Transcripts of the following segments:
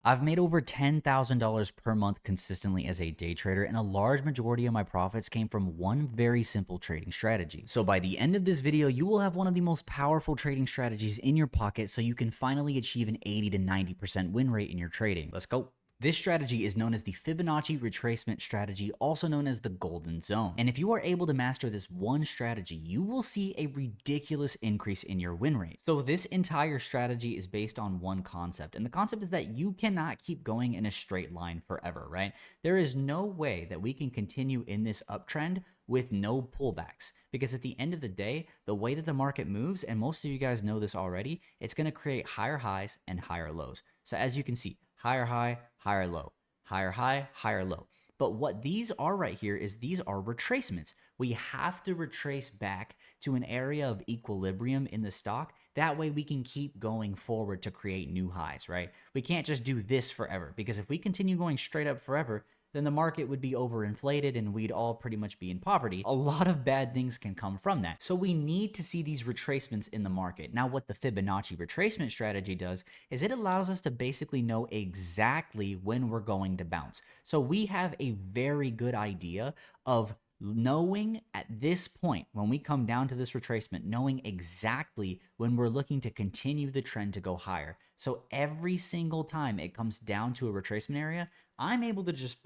I've made over $10,000 per month consistently as a day trader, and a large majority of my profits came from one very simple trading strategy. So by the end of this video, you will have one of the most powerful trading strategies in your pocket so you can finally achieve an 80 to 90% win rate in your trading. Let's go. This strategy is known as the Fibonacci Retracement strategy, also known as the golden zone. And if you are able to master this one strategy, you will see a ridiculous increase in your win rate. So this entire strategy is based on one concept, and the concept is that you cannot keep going in a straight line forever, right? There is no way that we can continue in this uptrend with no pullbacks, because at the end of the day, the way that the market moves, and most of you guys know this already, it's going to create higher highs and higher lows. So as you can see, higher high, higher low, higher high, higher low. But what these are right here is these are retracements. We have to retrace back to an area of equilibrium in the stock. That way we can keep going forward to create new highs, right? We can't just do this forever, because if we continue going straight up forever, then the market would be overinflated and we'd all pretty much be in poverty. A lot of bad things can come from that. So we need to see these retracements in the market. Now, what the Fibonacci retracement strategy does is it allows us to basically know exactly when we're going to bounce. So we have a very good idea of knowing at this point, when we come down to this retracement, knowing exactly when we're looking to continue the trend to go higher. So every single time it comes down to a retracement area, I'm able to just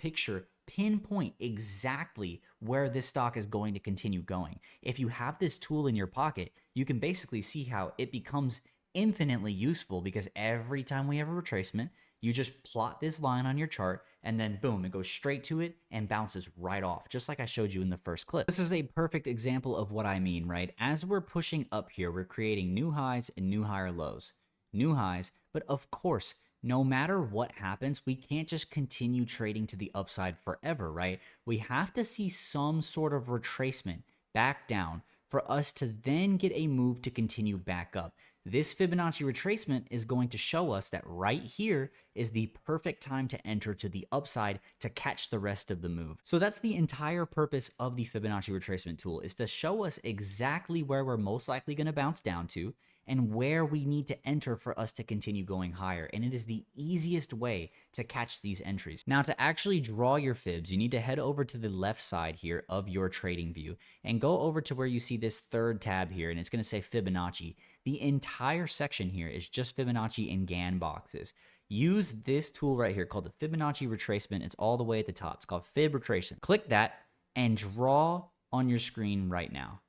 pinpoint exactly where this stock is going to continue going. If you have this tool in your pocket, you can basically see how it becomes infinitely useful, because every time we have a retracement, you just plot this line on your chart and then boom, it goes straight to it and bounces right off, just like I showed you in the first clip. This is a perfect example of what I mean, right? As we're pushing up here, we're creating new highs and new higher lows, new highs, but of course, no matter what happens, we can't just continue trading to the upside forever, right? We have to see some sort of retracement back down for us to then get a move to continue back up. This Fibonacci retracement is going to show us that right here is the perfect time to enter to the upside to catch the rest of the move. So that's the entire purpose of the Fibonacci retracement tool, is to show us exactly where we're most likely going to bounce down to and where we need to enter for us to continue going higher. And it is the easiest way to catch these entries. Now, to actually draw your fibs, you need to head over to the left side here of your trading view and go over to where you see this third tab here, and it's going to say Fibonacci. The entire section here is just Fibonacci and Gann boxes. Use this tool right here called the Fibonacci retracement. It's all the way at the top. It's called Fib retracement. Click that and draw on your screen right now.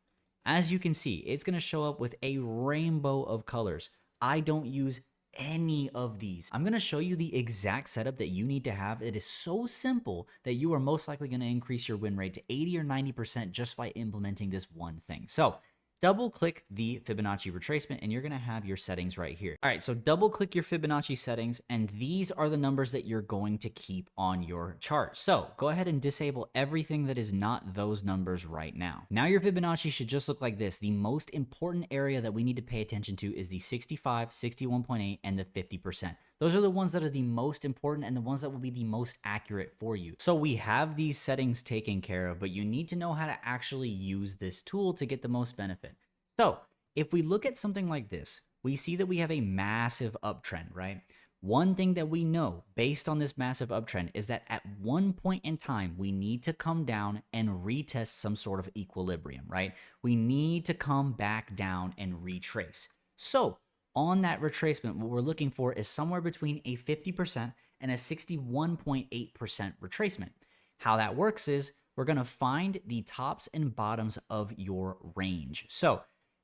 As you can see, it's going to show up with a rainbow of colors. I don't use any of these. I'm going to show you the exact setup that you need to have. It is so simple that you are most likely going to increase your win rate to 80 or 90% just by implementing this one thing. So double click the Fibonacci retracement and you're going to have your settings right here. All right, so double click your Fibonacci settings, and these are the numbers that you're going to keep on your chart. So go ahead and disable everything that is not those numbers right now. Now your Fibonacci should just look like this. The most important area that we need to pay attention to is the 65, 61.8, and the 50%. Those are the ones that are the most important and the ones that will be the most accurate for you. So we have these settings taken care of, but you need to know how to actually use this tool to get the most benefit. So if we look at something like this, we see that we have a massive uptrend, right? One thing that we know based on this massive uptrend is that at one point in time, we need to come down and retest some sort of equilibrium, right? We need to come back down and retrace. So on that retracement, what we're looking for is somewhere between a 50% and a 61.8% retracement. How that works is we're going to find the tops and bottoms of your range. So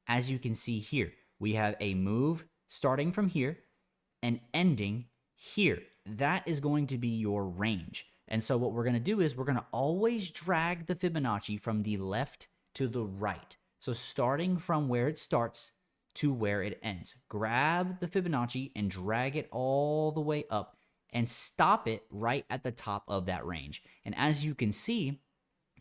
as you can see here, we have a move starting from here and ending here. That is going to be your range. And so what we're going to do is we're going to always drag the Fibonacci from the left to the right. So starting from where it starts to where it ends. Grab the Fibonacci and drag it all the way up and stop it right at the top of that range. And as you can see,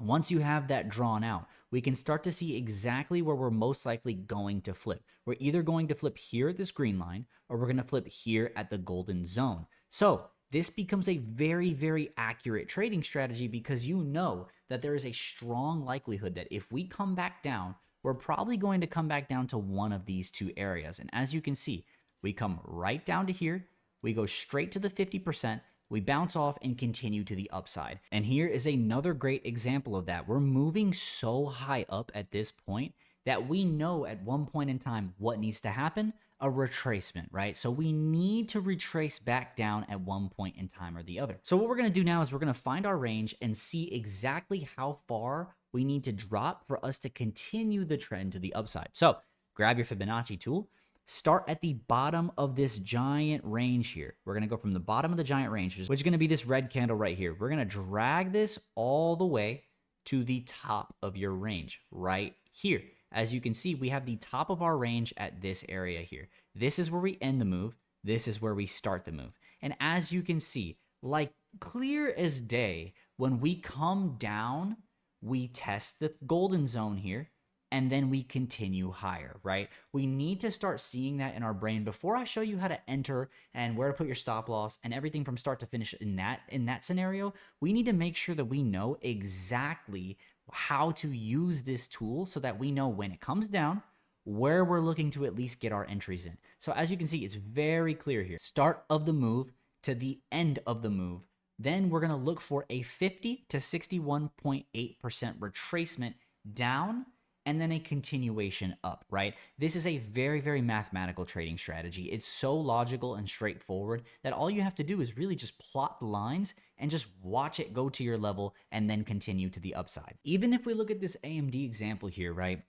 once you have that drawn out, we can start to see exactly where we're most likely going to flip. We're either going to flip here at this green line, or we're going to flip here at the golden zone. So this becomes a very, very accurate trading strategy, because you know that there is a strong likelihood that if we come back down, we're probably going to come back down to one of these two areas. And as you can see, we come right down to here, we go straight to the 50%, we bounce off and continue to the upside. And here is another great example of that. We're moving so high up at this point that we know at one point in time what needs to happen, a retracement, right? So we need to retrace back down at one point in time or the other. So what we're gonna do now is we're gonna find our range and see exactly how far we need to drop for us to continue the trend to the upside. So grab your Fibonacci tool, start at the bottom of this giant range here. We're going to go from the bottom of the giant range, which is going to be this red candle right here. We're going to drag this all the way to the top of your range right here. As you can see, we have the top of our range at this area here. This is where we end the move. This is where we start the move. And as you can see, like clear as day, when we come down, we test the golden zone here. And then we continue higher, right? We need to start seeing that in our brain before I show you how to enter and where to put your stop loss and everything from start to finish in that scenario. We need to make sure that we know exactly how to use this tool so that we know when it comes down, where we're looking to at least get our entries in. So as you can see, it's very clear here. Start of the move to the end of the move. Then we're gonna look for a 50 to 61.8% retracement down, and then a continuation up, right? This is a very, very mathematical trading strategy. It's so logical and straightforward that all you have to do is really just plot the lines and just watch it go to your level and then continue to the upside. Even if we look at this AMD example here, right?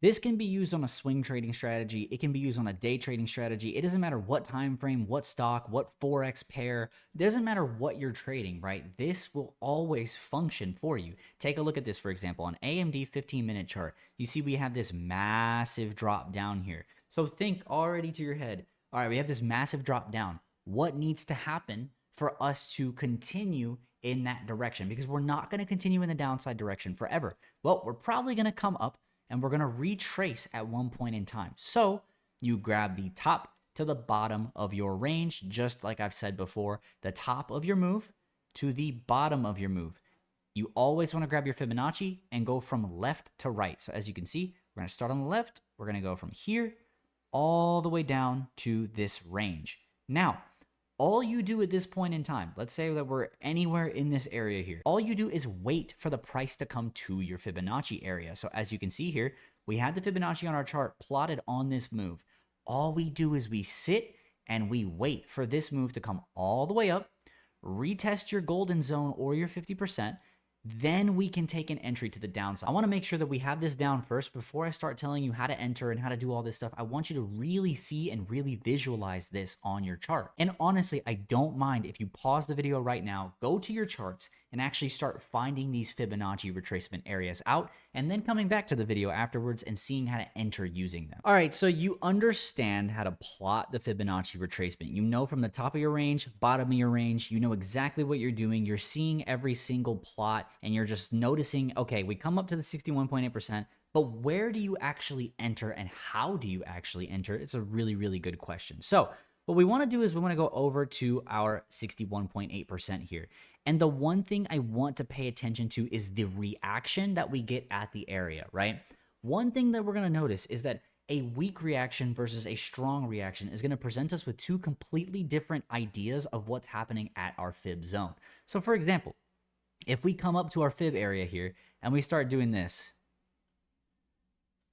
This can be used on a swing trading strategy. It can be used on a day trading strategy. It doesn't matter what time frame, what stock, what forex pair. It doesn't matter what you're trading, right? This will always function for you. Take a look at this, for example, on AMD 15-minute chart. You see we have this massive drop down here. So think already to your head, all right, we have this massive drop down. What needs to happen for us to continue in that direction? Because we're not going to continue in the downside direction forever. Well, we're probably going to come up and we're going to retrace at one point in time. So you grab the top to the bottom of your range, just like I've said before, the top of your move to the bottom of your move. You always want to grab your Fibonacci and go from left to right. So as you can see, we're going to start on the left. We're going to go from here all the way down to this range. Now, all you do at this point in time, let's say that we're anywhere in this area here, all you do is wait for the price to come to your Fibonacci area. So as you can see here, we had the Fibonacci on our chart plotted on this move. All we do is we sit and we wait for this move to come all the way up, retest your golden zone or your 50%, then we can take an entry to the downside. I want to make sure that we have this down first before I start telling you how to enter and how to do all this stuff. I want you to really see and really visualize this on your chart. And honestly, I don't mind if you pause the video right now, go to your charts and actually start finding these Fibonacci retracement areas out and then coming back to the video afterwards and seeing how to enter using them. All right, so you understand how to plot the Fibonacci retracement. You know from the top of your range, bottom of your range, you know exactly what you're doing. You're seeing every single plot and you're just noticing, okay, we come up to the 61.8%, but where do you actually enter and how do you actually enter? It's a really, really good question. So what we want to do is we want to go over to our 61.8% here. And the one thing I want to pay attention to is the reaction that we get at the area, right? One thing that we're going to notice is that a weak reaction versus a strong reaction is going to present us with two completely different ideas of what's happening at our fib zone. So for example, if we come up to our fib area here and we start doing this,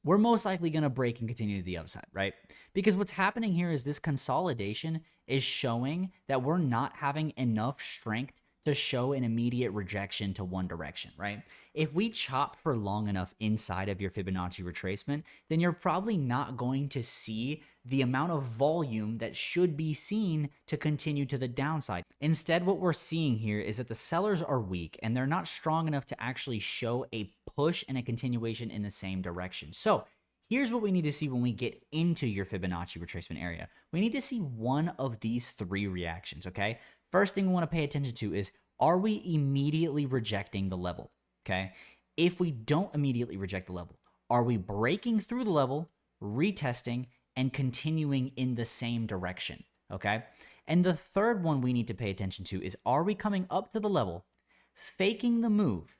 we're most likely going to break and continue to the upside, right? Because what's happening here is this consolidation is showing that we're not having enough strength to show an immediate rejection to one direction, right? If we chop for long enough inside of your Fibonacci retracement, then you're probably not going to see the amount of volume that should be seen to continue to the downside. Instead, what we're seeing here is that the sellers are weak and they're not strong enough to actually show a push and a continuation in the same direction. So here's what we need to see when we get into your Fibonacci retracement area. We need to see one of these three reactions, okay? First thing we want to pay attention to is, are we immediately rejecting the level, okay? If we don't immediately reject the level, are we breaking through the level, retesting, and continuing in the same direction, okay? And the third one we need to pay attention to is, are we coming up to the level, faking the move,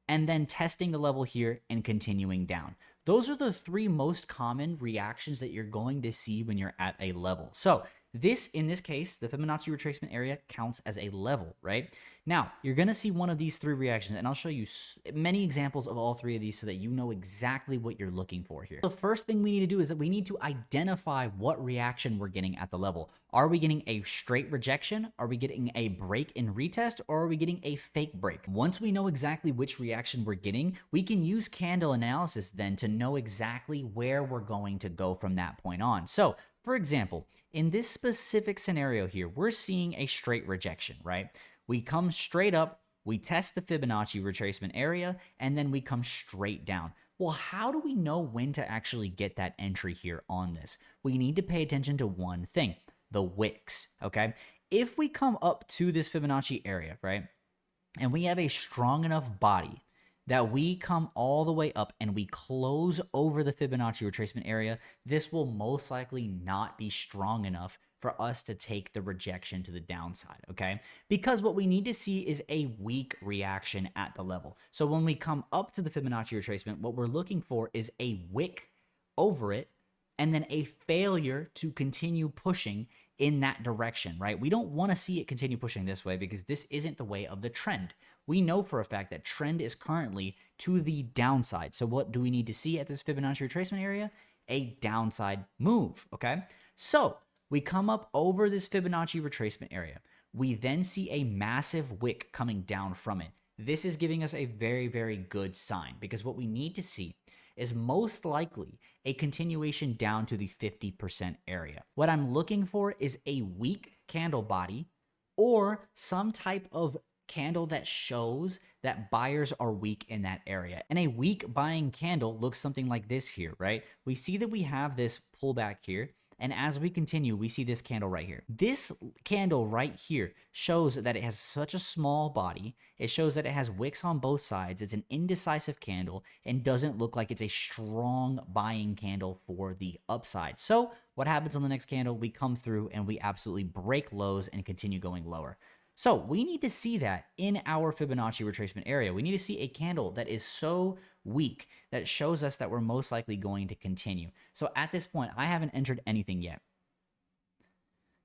and then testing the level here and continuing down? Those are the three most common reactions that you're going to see when you're at a level. So This, in this case, the Fibonacci retracement area counts as a level, right? Now, you're going to see one of these three reactions, and I'll show you many examples of all three of these so that you know exactly what you're looking for here. The first thing we need to do is that we need to identify what reaction we're getting at the level. Are we getting a straight rejection? Are we getting a break in retest? Or are we getting a fake break? Once we know exactly which reaction we're getting, we can use candle analysis then to know exactly where we're going to go from that point on. So, for example, in this specific scenario here, we're seeing a straight rejection, right? We come straight up, we test the Fibonacci retracement area, and then we come straight down. Well, how do we know when to actually get that entry here on this? We need to pay attention to one thing, the wicks, okay? If we come up to this Fibonacci area, right, and we have a strong enough body that we come all the way up and we close over the Fibonacci retracement area, this will most likely not be strong enough for us to take the rejection to the downside, okay? Because what we need to see is a weak reaction at the level. So when we come up to the Fibonacci retracement, what we're looking for is a wick over it and then a failure to continue pushing in that direction, right? We don't want to see it continue pushing this way because this isn't the way of the trend. We know for a fact that trend is currently to the downside. So what do we need to see at this Fibonacci retracement area? A downside move, okay? So we come up over this Fibonacci retracement area. We then see a massive wick coming down from it. This is giving us a very, very good sign because what we need to see is most likely a continuation down to the 50% area. What I'm looking for is a weak candle body or some type of candle that shows that buyers are weak in that area. And a weak buying candle looks something like this here, right? We see that we have this pullback here. And as we continue, we see this candle right here. This candle right here shows that it has such a small body. It shows that it has wicks on both sides. It's an indecisive candle and doesn't look like it's a strong buying candle for the upside. So what happens on the next candle? We come through and we absolutely break lows and continue going lower. So we need to see that in our Fibonacci retracement area. We need to see a candle that is so weak that shows us that we're most likely going to continue. So at this point, I haven't entered anything yet.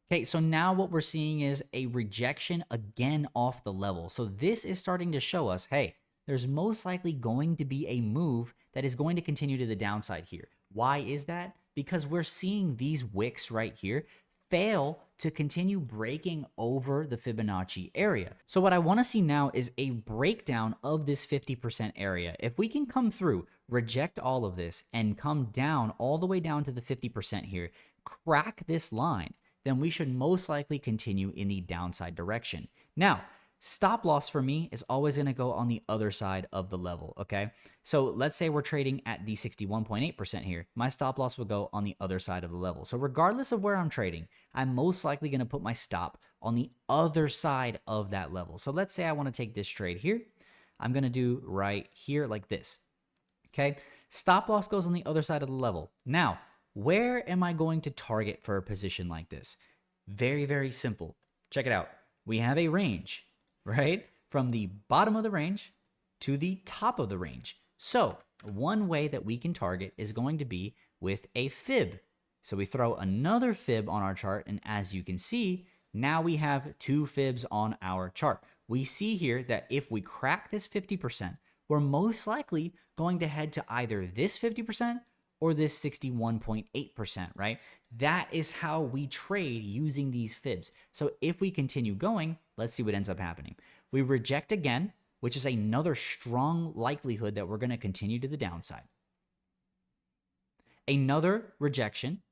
Okay, so now what we're seeing is a rejection again off the level. So this is starting to show us, hey, there's most likely going to be a move that is going to continue to the downside here. Why is that? Because we're seeing these wicks right here fail to continue breaking over the Fibonacci area. So what I want to see now is a breakdown of this 50% area. If we can come through, reject all of this, and come down all the way down to the 50% here, crack this line, then we should most likely continue in the downside direction. Now, stop loss for me is always going to go on the other side of the level, okay? So let's say we're trading at the 61.8% here. My stop loss will go on the other side of the level. So regardless of where I'm trading, I'm most likely going to put my stop on the other side of that level. So let's say I want to take this trade here. I'm going to do right here like this, okay? Stop loss goes on the other side of the level. Now, where am I going to target for a position like this? Very, very simple. Check it out. We have a range, right? From the bottom of the range to the top of the range. So one way that we can target is going to be with a fib. So we throw another fib on our chart, and as you can see, now we have two fibs on our chart. We see here that if we crack this 50%, we're most likely going to head to either this 50% or this 61.8%, right? That is how we trade using these fibs. So if we continue going, let's see what ends up happening. We reject again, which is another strong likelihood that we're going to continue to the downside. Another rejection.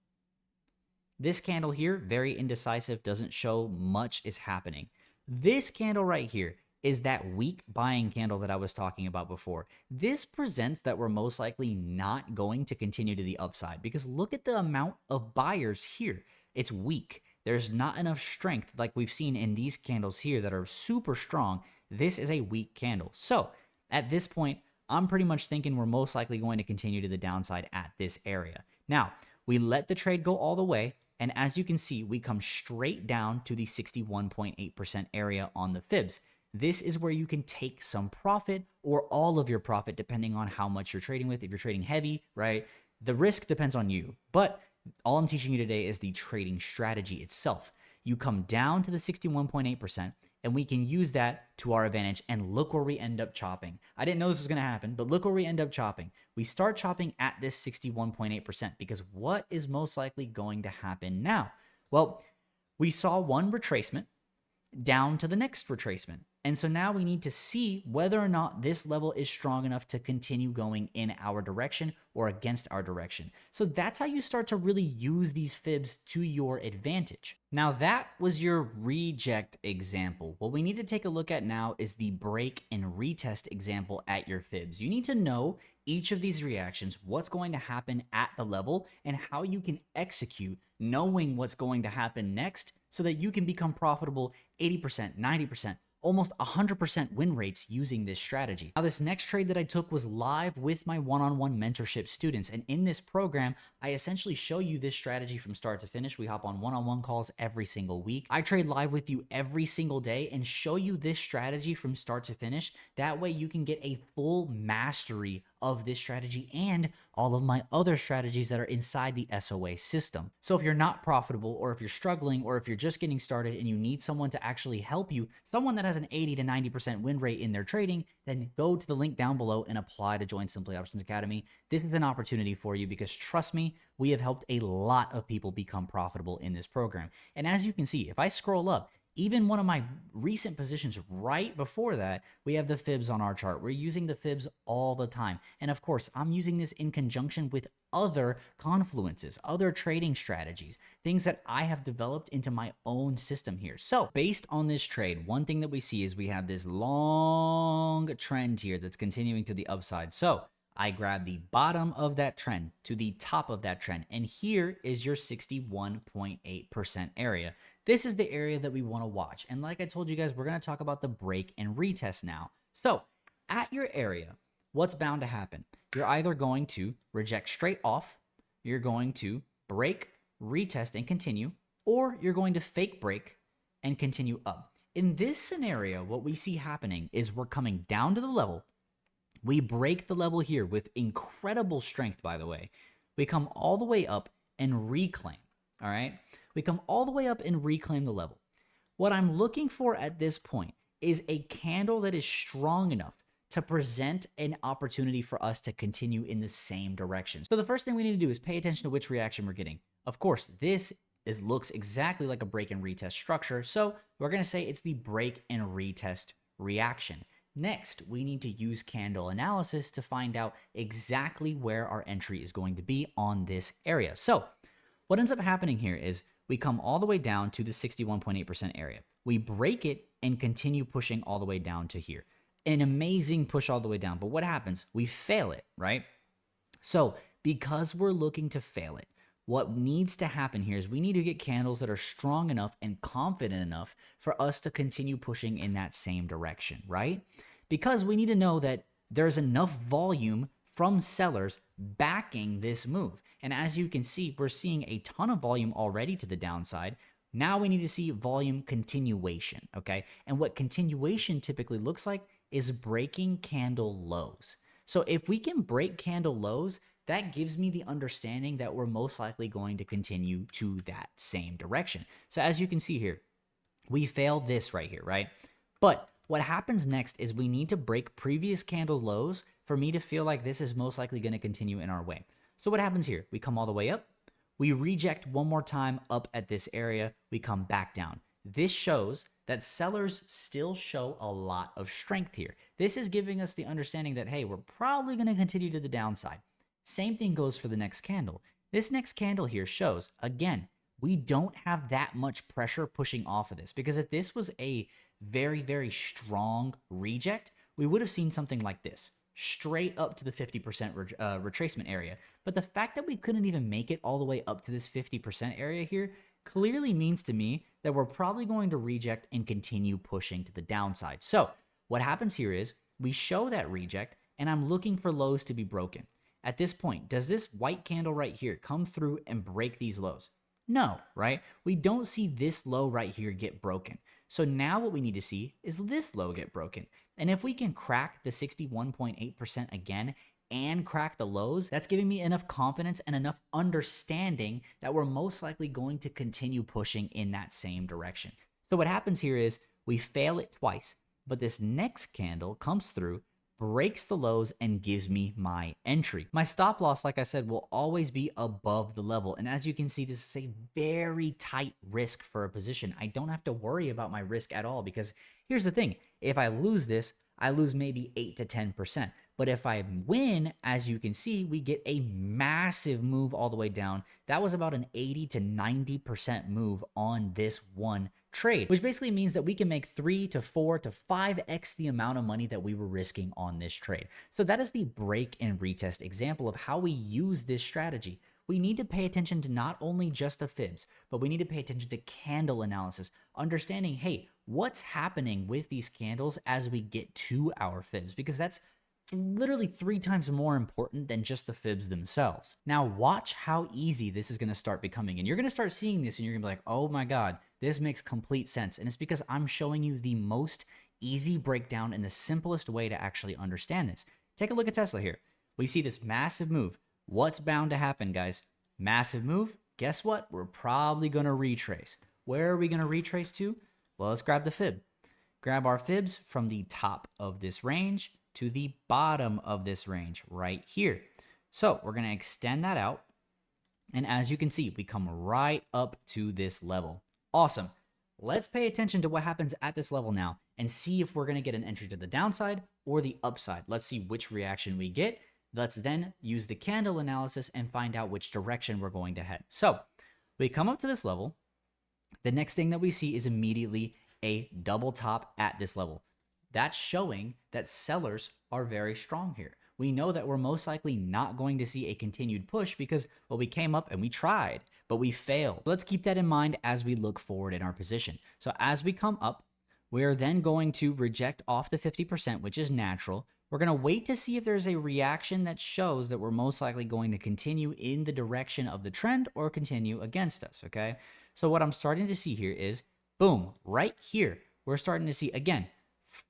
This candle here, very indecisive, doesn't show much is happening. This candle right here is that weak buying candle that I was talking about before. This presents that we're most likely not going to continue to the upside because look at the amount of buyers here. It's weak. There's not enough strength like we've seen in these candles here that are super strong. This is a weak candle. So at this point, I'm pretty much thinking we're most likely going to continue to the downside at this area. Now, we let the trade go all the way, and as you can see, we come straight down to the 61.8% area on the fibs. This is where you can take some profit or all of your profit depending on how much you're trading with. If you're trading heavy, right, the risk depends on you. But all I'm teaching you today is the trading strategy itself. You come down to the 61.8%, and we can use that to our advantage. And look where we end up chopping. I didn't know this was going to happen, but look where we end up chopping. We start chopping at this 61.8% because what is most likely going to happen now? Well, we saw one retracement down to the next retracement. And so now we need to see whether or not this level is strong enough to continue going in our direction or against our direction. So that's how you start to really use these fibs to your advantage. Now that was your reject example. What we need to take a look at now is the break and retest example at your fibs. You need to know each of these reactions, what's going to happen at the level, and how you can execute knowing what's going to happen next so that you can become profitable 80%, 90%, almost 100% win rates using this strategy. Now, this next trade that I took was live with my one-on-one mentorship students. And in this program, I essentially show you this strategy from start to finish. We hop on one-on-one calls every single week. I trade live with you every single day and show you this strategy from start to finish. That way you can get a full mastery of this strategy and all of my other strategies that are inside the SOA system. So if you're not profitable, or if you're struggling, or if you're just getting started and you need someone to actually help you, someone that has an 80 to 90% win rate in their trading, then go to the link down below and apply to join Simply Options Academy. This is an opportunity for you because trust me, we have helped a lot of people become profitable in this program. And as you can see, if I scroll up, even one of my recent positions right before that, we have the fibs on our chart. We're using the fibs all the time. And of course, I'm using this in conjunction with other confluences, other trading strategies, things that I have developed into my own system here. So based on this trade, one thing that we see is we have this long trend here that's continuing to the upside. So I grab the bottom of that trend to the top of that trend. And here is your 61.8% area. This is the area that we want to watch. And like I told you guys, we're going to talk about the break and retest now. So at your area, what's bound to happen? You're either going to reject straight off, you're going to break, retest, and continue, or you're going to fake break and continue up. In this scenario, what we see happening is we're coming down to the level. We break the level here with incredible strength, by the way. We come all the way up and reclaim, all right? We come all the way up and reclaim the level. What I'm looking for at this point is a candle that is strong enough to present an opportunity for us to continue in the same direction. So the first thing we need to do is pay attention to which reaction we're getting. Of course, this looks exactly like a break and retest structure, so we're going to say it's the break and retest reaction. Next, we need to use candle analysis to find out exactly where our entry is going to be on this area. So what ends up happening here is we come all the way down to the 61.8% area. We break it and continue pushing all the way down to here. An amazing push all the way down. But what happens? We fail it, right? So because we're looking to fail it, what needs to happen here is we need to get candles that are strong enough and confident enough for us to continue pushing in that same direction, right? Because we need to know that there's enough volume from sellers backing this move. And as you can see, we're seeing a ton of volume already to the downside. Now we need to see volume continuation, okay? And what continuation typically looks like is breaking candle lows. So if we can break candle lows, that gives me the understanding that we're most likely going to continue to that same direction. So as you can see here, we failed this right here, right? But what happens next is we need to break previous candle lows for me to feel like this is most likely going to continue in our way. So what happens here? We come all the way up. We reject one more time up at this area. We come back down. This shows that sellers still show a lot of strength here. This is giving us the understanding that, hey, we're probably going to continue to the downside. Same thing goes for the next candle. This next candle here shows, again, we don't have that much pressure pushing off of this, because if this was a very, very strong reject, we would have seen something like this, straight up to the 50% retracement area. But the fact that we couldn't even make it all the way up to this 50% area here clearly means to me that we're probably going to reject and continue pushing to the downside. So what happens here is we show that reject, and I'm looking for lows to be broken. At this point, does this white candle right here come through and break these lows? No, right? We don't see this low right here get broken. So now what we need to see is this low get broken. And if we can crack the 61.8% again and crack the lows, that's giving me enough confidence and enough understanding that we're most likely going to continue pushing in that same direction. So what happens here is we fail it twice, but this next candle comes through, breaks the lows, and gives me my entry. My stop loss, like I said, will always be above the level. And as you can see, this is a very tight risk for a position. I don't have to worry about my risk at all, because here's the thing. If I lose this, I lose maybe 8 to 10%. But if I win, as you can see, we get a massive move all the way down. That was about an 80 to 90% move on this one trade, which basically means that we can make 3 to 4 to 5x the amount of money that we were risking on this trade. So that is the break and retest example of how we use this strategy. We need to pay attention to not only just the fibs, but we need to pay attention to candle analysis, understanding, hey, what's happening with these candles as we get to our fibs, because that's literally 3 times more important than just the fibs themselves. Now watch how easy this is going to start becoming, and you're going to start seeing this and you're going to be like, oh my God, this makes complete sense. And it's because I'm showing you the most easy breakdown and the simplest way to actually understand this. Take a look at Tesla here. We see this massive move. What's bound to happen, guys? Massive move. Guess what? We're probably going to retrace. Where are we going to retrace to? Well, let's grab the fib. Grab our fibs from the top of this range to the bottom of this range right here. So we're going to extend that out. And as you can see, we come right up to this level. Awesome. Let's pay attention to what happens at this level now and see if we're going to get an entry to the downside or the upside. Let's see which reaction we get. Let's then use the candle analysis and find out which direction we're going to head. So we come up to this level. The next thing that we see is immediately a double top at this level. That's showing that sellers are very strong here. We know that we're most likely not going to see a continued push because, well, we came up and we tried, but we failed. Let's keep that in mind as we look forward in our position. So as we come up, we're then going to reject off the 50%, which is natural. We're going to wait to see if there's a reaction that shows that we're most likely going to continue in the direction of the trend or continue against us, okay? So what I'm starting to see here is, boom, right here, we're starting to see, again,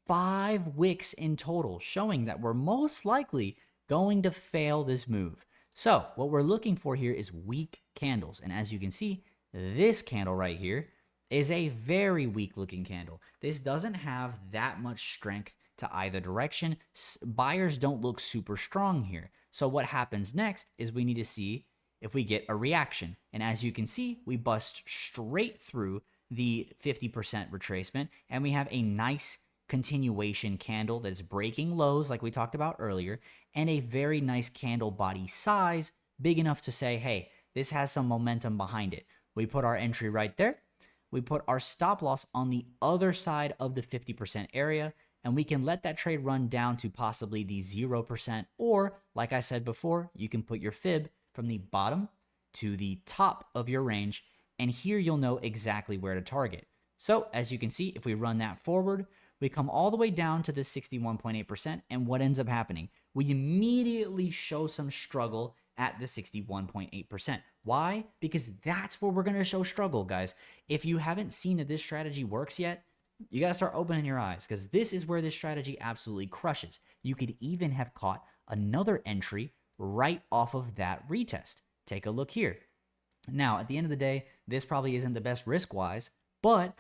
5 wicks in total, showing that we're most likely going to fail this move. So what we're looking for here is weak candles. And as you can see, this candle right here is a very weak looking candle. This doesn't have that much strength to either direction. Buyers don't look super strong here. So what happens next is we need to see if we get a reaction. And as you can see, we bust straight through the 50% retracement, and we have a nice continuation candle that's breaking lows like we talked about earlier, and a very nice candle body size, big enough to say, hey, this has some momentum behind it. We put our entry right there. We put our stop loss on the other side of the 50% area, and we can let that trade run down to possibly the 0%, or like I said before, you can put your fib from the bottom to the top of your range, and here you'll know exactly where to target. So as you can see, if we run that forward, we come all the way down to the 61.8%, and what ends up happening? We immediately show some struggle at the 61.8%. Why? Because that's where we're going to show struggle, guys. If you haven't seen that this strategy works yet, you got to start opening your eyes, because this is where this strategy absolutely crushes. You could even have caught another entry right off of that retest. Take a look here. Now, at the end of the day, this probably isn't the best risk-wise, but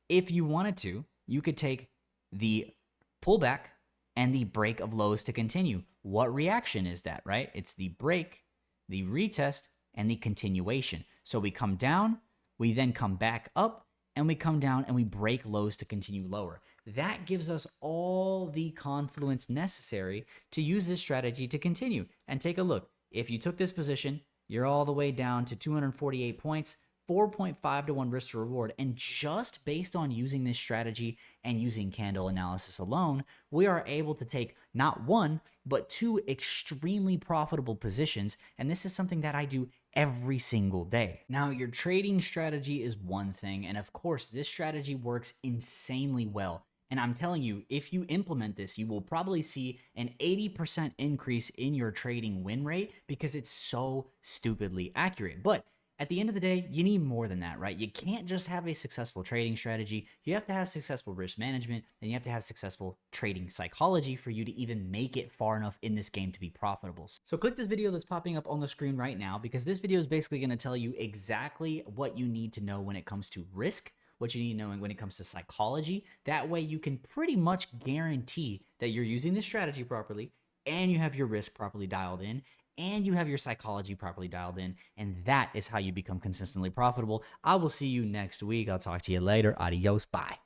if you wanted to, you could take the pullback and the break of lows to continue. What reaction is that, right? It's the break, the retest, and the continuation. So we come down, we then come back up, and we come down and we break lows to continue lower. That gives us all the confluence necessary to use this strategy to continue. And take a look. If you took this position, you're all the way down to 248 points, 4.5 to 1 risk to reward. And just based on using this strategy and using candle analysis alone, we are able to take not one, but 2 extremely profitable positions. And this is something that I do every single day. Now, your trading strategy is one thing. And of course, this strategy works insanely well. And I'm telling you, if you implement this, you will probably see an 80% increase in your trading win rate because it's so stupidly accurate. But At the end of the day, you need more than that, right? You can't just have a successful trading strategy. You have to have successful risk management, and you have to have successful trading psychology for you to even make it far enough in this game to be profitable. So click this video that's popping up on the screen right now, because this video is basically going to tell you exactly what you need to know when it comes to risk, what you need to know when it comes to psychology. That way you can pretty much guarantee that you're using this strategy properly, and you have your risk properly dialed in, and you have your psychology properly dialed in, and that is how you become consistently profitable. I will see you next week. I'll talk to you later. Adios. Bye.